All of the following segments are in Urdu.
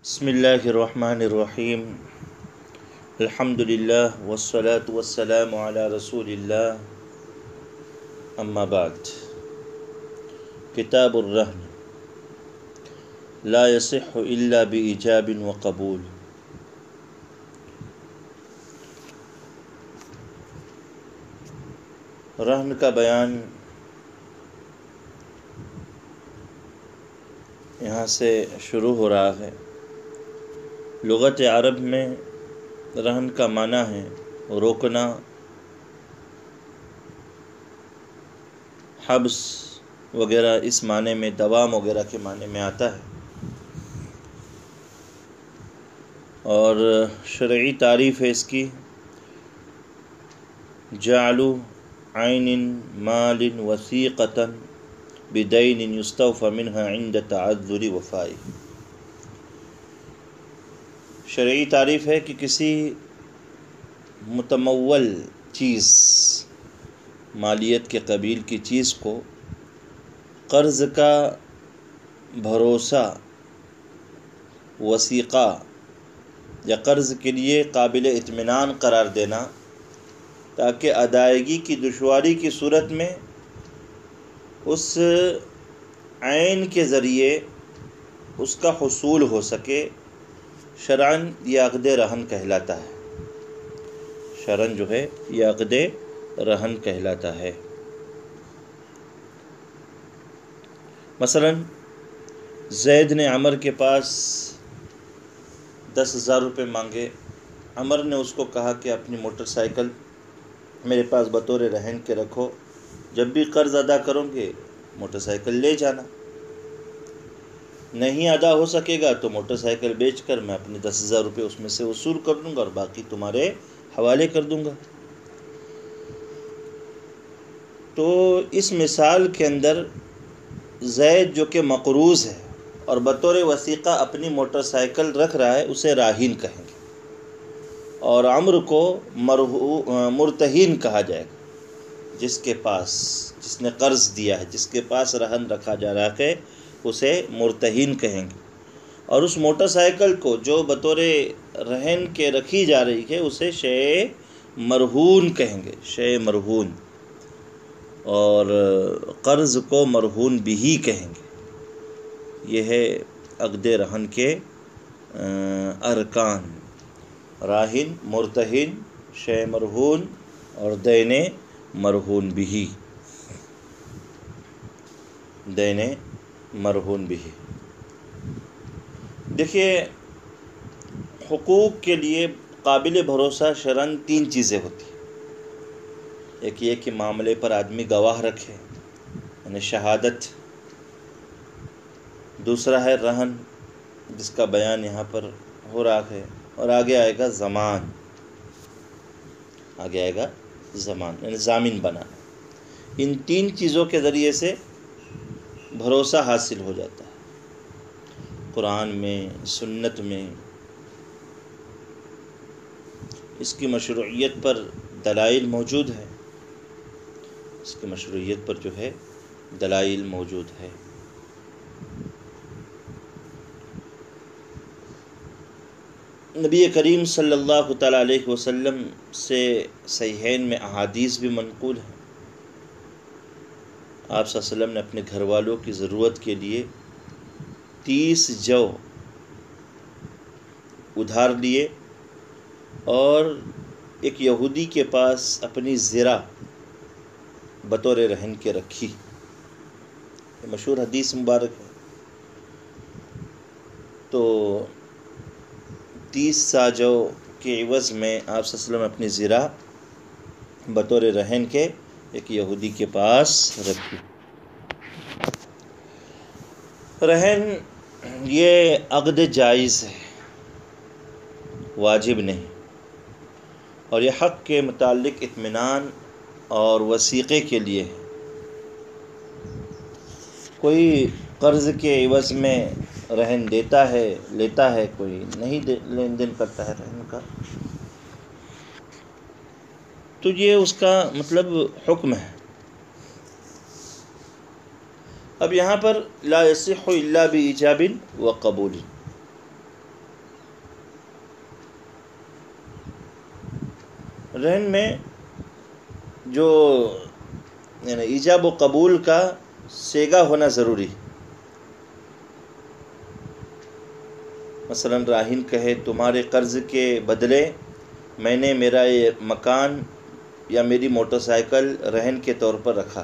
بسم اللہ الرحمن الرحیم الحمدللہ والصلاة والسلام علی رسول اللہ اما بعد کتاب الرہن لا یصح الا بإیجاب وقبول۔ رہن کا بیان یہاں سے شروع ہو رہا ہے۔ لغت عرب میں رہن کا معنی ہے روکنا، حبس وغیرہ، اس معنی میں دوام وغیرہ کے معنی میں آتا ہے، اور شرعی تعریف ہے اس کی جعل عین مال وثیقۃ بدین یستوفى منها عند تعذر وفائه۔ شرعی تعریف ہے کہ کسی متمول چیز، مالیت کے قبیل کی چیز کو قرض کا بھروسہ، وثیقہ یا قرض کے لیے قابل اطمینان قرار دینا، تاکہ ادائیگی کی دشواری کی صورت میں اس عین کے ذریعے اس کا حصول ہو سکے، شرعاً یہ عقد رہن کہلاتا ہے۔ شرعاً جو ہے یہ عقد رہن کہلاتا ہے۔ مثلا زید نے عمر کے پاس 10,000 روپے مانگے۔ عمر نے اس کو کہا کہ اپنی موٹر سائیکل میرے پاس بطور رہن کے رکھو، جب بھی قرض ادا کرو گے موٹر سائیکل لے جانا، نہیں ادا ہو سکے گا تو موٹر سائیکل بیچ کر میں اپنے 10,000 روپے اس میں سے وصول کر دوں گا اور باقی تمہارے حوالے کر دوں گا۔ تو اس مثال کے اندر زید جو کہ مقروض ہے اور بطور وثیقہ اپنی موٹر سائیکل رکھ رہا ہے، اسے راہین کہیں گے، اور عمرو کو مرتہین کہا جائے گا، جس کے پاس، جس نے قرض دیا ہے، جس کے پاس رہن رکھا جا رہا ہے، اسے مرتہین کہیں گے، اور اس موٹر سائیکل کو جو بطور رہن کے رکھی جا رہی ہے اسے شیء مرہون کہیں گے، شیء مرہون، اور قرض کو مرہون بھی کہیں گے۔ یہ ہے عقد رہن کے ارکان: راہن، مرتہن، شیء مرہون اور دین مرہون بھی، دین مرہون بھی۔ دیکھیے، حقوق کے لیے قابل بھروسہ شرعاً 3 چیزیں ہوتی ہیں۔ ایک یہ کہ معاملے پر آدمی گواہ رکھے، یعنی شہادت۔ دوسرا ہے رہن، جس کا بیان یہاں پر ہو رہا ہے، اور آگے آئے گا ضمان، آگے آئے گا ضمان یعنی ضامن بنانا۔ ان 3 چیزوں کے ذریعے سے بھروسہ حاصل ہو جاتا ہے۔ قرآن میں، سنت میں اس کی مشروعیت پر دلائل موجود ہے، اس کی مشروعیت پر جو ہے دلائل موجود ہے۔ نبی کریم صلی اللہ تعالیٰ علیہ وسلم سے صحیحین میں احادیث بھی منقول ہیں۔ آپ صلی اللہ علیہ وسلم نے اپنے گھر والوں کی ضرورت کے لیے 30 جو ادھار لیے اور ایک یہودی کے پاس اپنی زرہ بطور رہن کے رکھی۔ یہ مشہور حدیث مبارک ہے۔ تو 30 ساجو کے عوض میں آپ صلی اللہ علیہ وسلم اپنی زرہ بطور رہن کے ایک یہودی کے پاس رکھی۔ رہن یہ عقد جائز ہے، واجب نہیں، اور یہ حق کے متعلق اطمینان اور وثیقے کے لیے ہے۔ کوئی قرض کے عوض میں رہن دیتا ہے، لیتا ہے، کوئی نہیں لین دین کرتا ہے رہن کا، تو یہ اس کا مطلب حکم ہے۔ اب یہاں پر لا یصح الا بإیجاب وقبول، رہن میں جو یعنی ایجاب و قبول کا سیگا ہونا ضروری. مثلا راہن کہے تمہارے قرض کے بدلے میں نے میرا یہ مکان یا میری موٹر سائیکل رہن کے طور پر رکھا.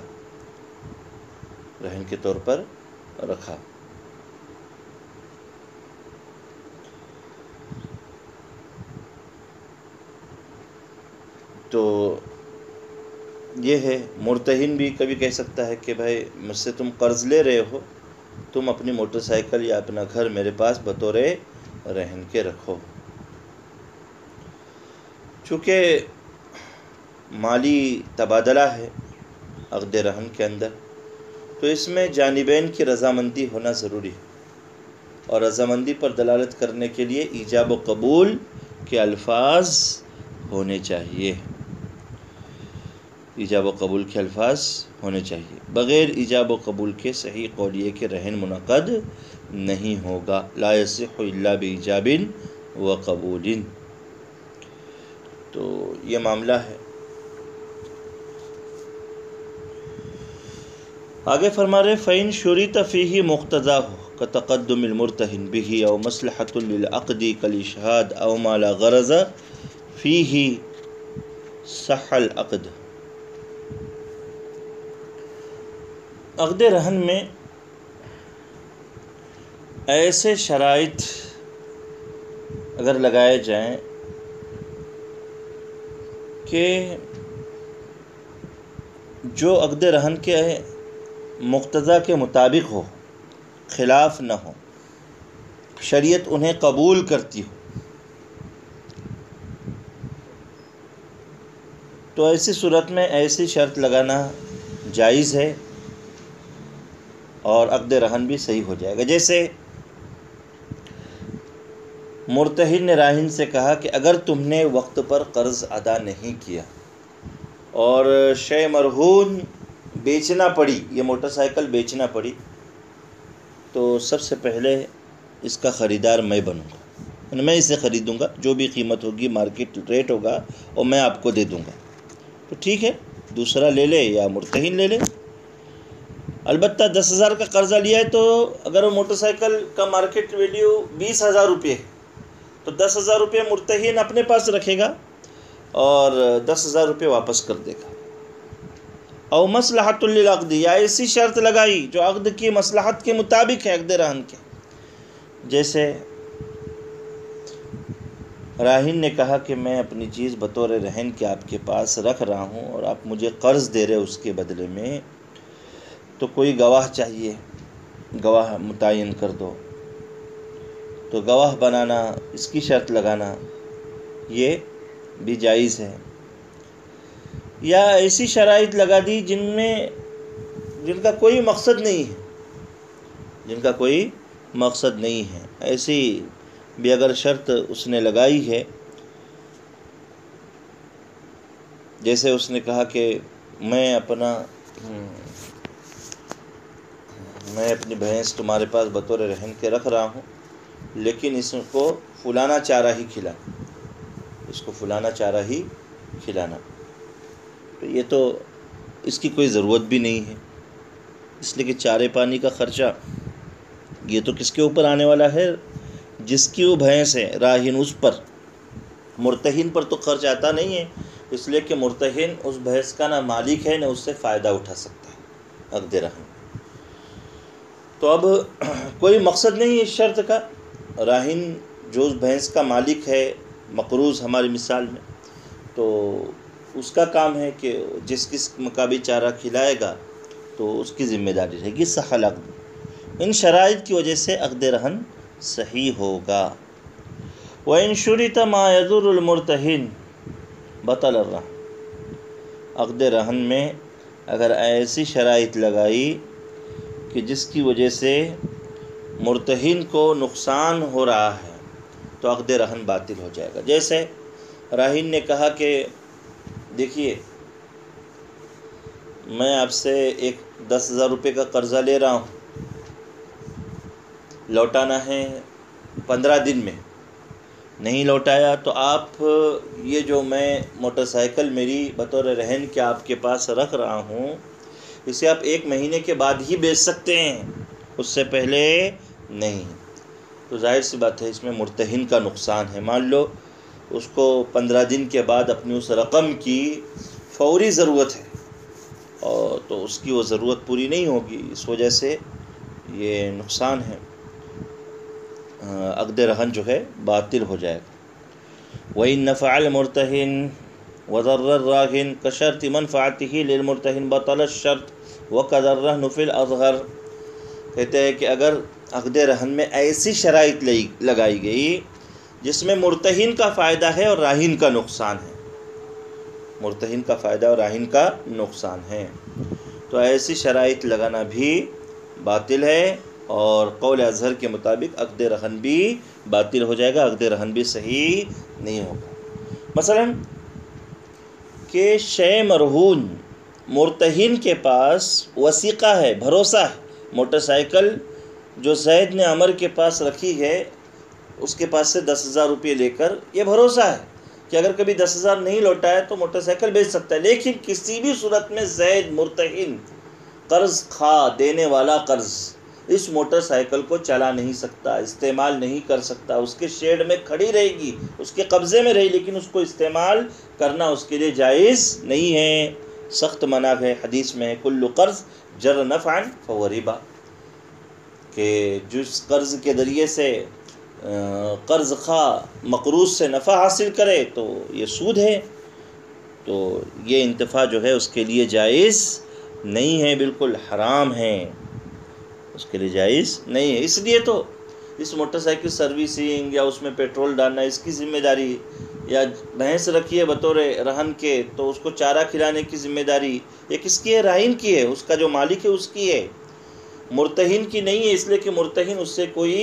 تو یہ ہے. مرتہن بھی کبھی کہہ سکتا ہے کہ بھائی مجھ سے تم قرض لے رہے ہو، تم اپنی موٹر سائیکل یا اپنا گھر میرے پاس بطور رہن کے رکھو. چونکہ مالی تبادلہ ہے عقد رہن کے اندر، تو اس میں جانبین کی رضامندی ہونا ضروری ہے، اور رضامندی پر دلالت کرنے کے لیے ایجاب و قبول کے الفاظ ہونے چاہیے. بغیر ایجاب و قبول کے صحیح قول یہ کہ رہن منعقد نہیں ہوگا. لا یصح الا بایجاب و قبول. تو یہ معاملہ ہے. آگے فرما رہے فَإِن شُرِطَ فِيهِ مُقْتَضَاهُ كَتَقَدُّمِ الْمُرْتَهِنِ بِهِ أَوْ مَصْلَحَةٌ لِلْعَقْدِ كَالْإِشْهَادِ أَوْ مَا لَا غَرَضَ فِيهِ صَحَّ الْعَقْدُ. عقد رہن میں ایسے شرائط اگر لگائے جائیں کہ جو عقد رہن کے مقتضا کے مطابق ہو، خلاف نہ ہو، شریعت انہیں قبول کرتی ہو، تو ایسی صورت میں ایسی شرط لگانا جائز ہے اور عقد رہن بھی صحیح ہو جائے گا. جیسے مرتہن نے راہن سے کہا کہ اگر تم نے وقت پر قرض ادا نہیں کیا اور شے مرہون بیچنا پڑی، یہ موٹر سائیکل بیچنا پڑی، تو سب سے پہلے اس کا خریدار میں بنوں گا، میں اسے خریدوں گا، جو بھی قیمت ہوگی مارکیٹ ریٹ ہوگا اور میں آپ کو دے دوں گا. تو ٹھیک ہے، دوسرا لے لے یا مرتہن لے لے. البتہ 10,000 کا قرضہ لیا ہے، تو اگر وہ موٹر سائیکل کا مارکیٹ ویلیو 20,000 روپے ہے تو 10,000 روپے مرتہن اپنے پاس رکھے گا اور 10,000 روپے واپس کر دے گا. او مصلحۃ للعقد، یا ایسی شرط لگائی جو عقد کی مصلحت کے مطابق ہے عقد رہن کے. جیسے راہن نے کہا کہ میں اپنی چیز بطور رہن کے آپ کے پاس رکھ رہا ہوں اور آپ مجھے قرض دے رہے اس کے بدلے میں، تو کوئی گواہ چاہیے، گواہ متعین کر دو. تو گواہ بنانا، اس کی شرط لگانا یہ بھی جائز ہے. یا ایسی شرائط لگا دی جن کا کوئی مقصد نہیں ہے، ایسی بھی اگر شرط اس نے لگائی ہے. جیسے اس نے کہا کہ میں اپنی بھینس تمہارے پاس بطور رہن کے رکھ رہا ہوں، لیکن اس کو فلانا چارہ ہی کھلانا. تو یہ تو اس کی کوئی ضرورت بھی نہیں ہے، اس لیے کہ چارے پانی کا خرچہ یہ تو کس کے اوپر آنے والا ہے؟ جس کی وہ بھینس ہے، راہن، اس پر. مرتہن پر تو خرچ آتا نہیں ہے، اس لیے کہ مرتہن اس بھینس کا نہ مالک ہے نہ اس سے فائدہ اٹھا سکتا ہے عقد رہن. تو اب کوئی مقصد نہیں ہے اس شرط کا. راہن جو اس بھینس کا مالک ہے، مقروض ہماری مثال میں، تو اس کا کام ہے کہ جس قسم کا بھی چارہ کھلائے گا تو اس کی ذمہ داری رہے گی. صح العقد. ان شرائط کی وجہ سے عقد رہن صحیح ہوگا. وَإِن شُرِطَ مَا يَضُرُّ الْمُرْتَهِنَ بَطَلَ الرَّهْنُ. عقد رہن میں اگر ایسی شرائط لگائی کہ جس کی وجہ سے مرتہن کو نقصان ہو رہا ہے تو عقد رہن باطل ہو جائے گا. جیسے راہن نے کہا کہ دیکھیے میں آپ سے 10,000 روپے کا قرضہ لے رہا ہوں، لوٹانا ہے 15 دن میں، نہیں لوٹایا تو آپ یہ جو میں موٹر سائیکل میری بطور رہن کے آپ کے پاس رکھ رہا ہوں، اسے آپ 1 مہینے کے بعد ہی بیچ سکتے ہیں، اس سے پہلے نہیں۔ تو ظاہر سی بات ہے اس میں مرتہن کا نقصان ہے۔ مان لو اس کو 15 دن کے بعد اپنی اس رقم کی فوری ضرورت ہے، اور تو اس کی وہ ضرورت پوری نہیں ہوگی، اس وجہ سے یہ نقصان ہے، عقد رہن جو ہے باطل ہو جائے گا۔ وَإِنْ نَفَعَ الْمُرْتَهِنِ وَضَرَّ الرَّاهِنِ كَشَرْطِ مَنْفَعَتِهِ لِلْمُرْتَهِنِ بَطَلَ الشَّرْطُ وَكَذَا الرَّهْنُ فِي الْأَصْغَرِ۔ کہتے ہیں کہ اگر عقد رہن میں ایسی شرائط لگائی گئی جس میں مرتہن کا فائدہ ہے اور راہن کا نقصان ہے، مرتہن کا فائدہ اور راہن کا نقصان ہے، تو ایسی شرائط لگانا بھی باطل ہے، اور قول اظہر کے مطابق عقد رہن بھی باطل ہو جائے گا، عقد رہن بھی صحیح نہیں ہوگا۔ مثلا کہ شے مرہون مرتہن کے پاس وثیقہ ہے، بھروسہ ہے، موٹر سائیکل جو زید نے عمر کے پاس رکھی ہے اس کے پاس سے 10,000 روپے لے کر، یہ بھروسہ ہے کہ اگر کبھی 10,000 نہیں لوٹائے تو موٹر سائیکل بیچ سکتا ہے، لیکن کسی بھی صورت میں زید مرتہن قرض خواہ، دینے والا قرض، اس موٹر سائیکل کو چلا نہیں سکتا، استعمال نہیں کر سکتا، اس کے شیڈ میں کھڑی رہے گی، اس کے قبضے میں رہے، لیکن اس کو استعمال کرنا اس کے لیے جائز نہیں ہے، سخت منع ہے۔ حدیث میں کل قرض جر نفعا فهو ربا، کہ جس قرض کے ذریعے سے قرض خواہ مقروض سے نفع حاصل کرے تو یہ سود ہے، تو یہ انتفاع جو ہے اس کے لیے جائز نہیں ہے، بالکل حرام ہے، اس کے لیے جائز نہیں ہے۔ اس لیے تو اس موٹر سائیکل سروسنگ یا اس میں پیٹرول ڈالنا اس کی ذمہ داری، یا بھینس رکھی ہے بطور رہن کے تو اس کو چارہ کھلانے کی ذمہ داری یہ کس کی ہے؟ راہن کی ہے، اس کا جو مالک ہے اس کی ہے، مرتہن کی نہیں ہے، اس لیے کہ مرتہن اس سے کوئی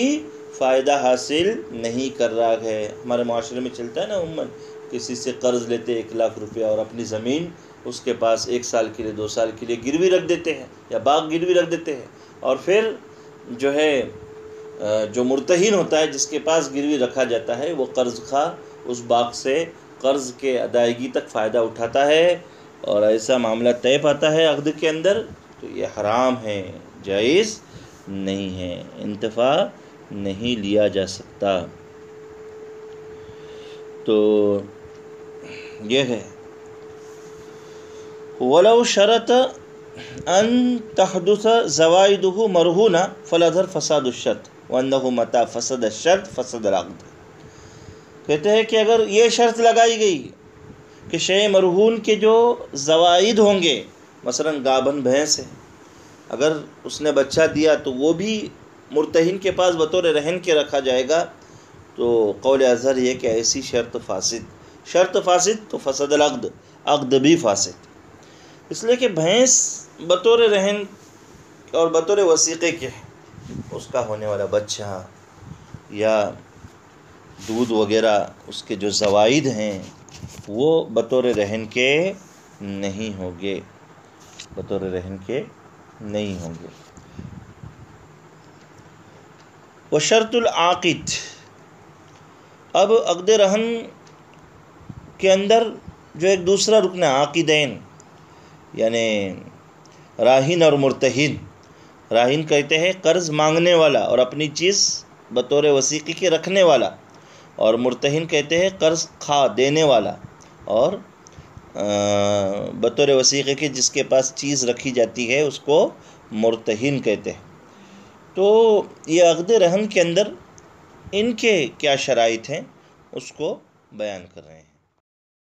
فائدہ حاصل نہیں کر رہا ہے۔ ہمارے معاشرے میں چلتا ہے نا عموماً، کسی سے قرض لیتے 1,00,000 روپیہ اور اپنی زمین اس کے پاس 1 سال کے لیے 2 سال کے لیے گروی رکھ دیتے ہیں، یا باغ گروی رکھ دیتے ہیں، اور پھر جو ہے جو مرتہن ہوتا ہے جس کے پاس گروی رکھا جاتا ہے وہ قرض خواہ اس باغ سے قرض کے ادائیگی تک فائدہ اٹھاتا ہے، اور ایسا معاملہ طے پاتا ہے عقد کے اندر، تو یہ حرام ہے، جائز نہیں ہے، انتفاع نہیں لیا جا سکتا۔ تو یہ ہے وَلَوْ شَرَطَ أَن تَحْدُثَ زَوَائِدُهُ مَرْهُونًا فَالْأَظْهَرُ فَسَادُ الشَّرْطِ وَأَنَّهُ مَتَى فَسَدَ الشَّرْطُ فَسَدَ الْعَقْدُ۔ کہتے ہیں کہ اگر یہ شرط لگائی گئی کہ شے مرہون کے جو زوائد ہوں گے، مثلا گابن بھینس ہے، اگر اس نے بچہ دیا تو وہ بھی مرتہن کے پاس بطور رہن کے رکھا جائے گا، تو قول اظہر یہ کہ ایسی شرط فاسد تو فسد العقد، عقد بھی فاسد، اس لیے کہ بھینس بطور رہن اور بطور وثیقے کے اس کا ہونے والا بچہ یا دودھ وغیرہ اس کے جو زوائد ہیں وہ بطور رہن کے نہیں ہوں گے، بطور رہن کے نہیں ہوں گے۔ وشرط العاقد، اب عقد رہن کے اندر جو ایک دوسرا رکن ہے عاقدین، یعنی راہن اور مرتہن۔ راہن کہتے ہیں قرض مانگنے والا اور اپنی چیز بطور وثیقے کے رکھنے والا، اور مرتہن کہتے ہیں قرض خواہ دینے والا اور بطور وثیقے کے جس کے پاس چیز رکھی جاتی ہے اس کو مرتہن کہتے ہیں۔ تو یہ عقد رہن کے اندر ان کے کیا شرائط ہیں اس کو بیان کر رہے ہیں۔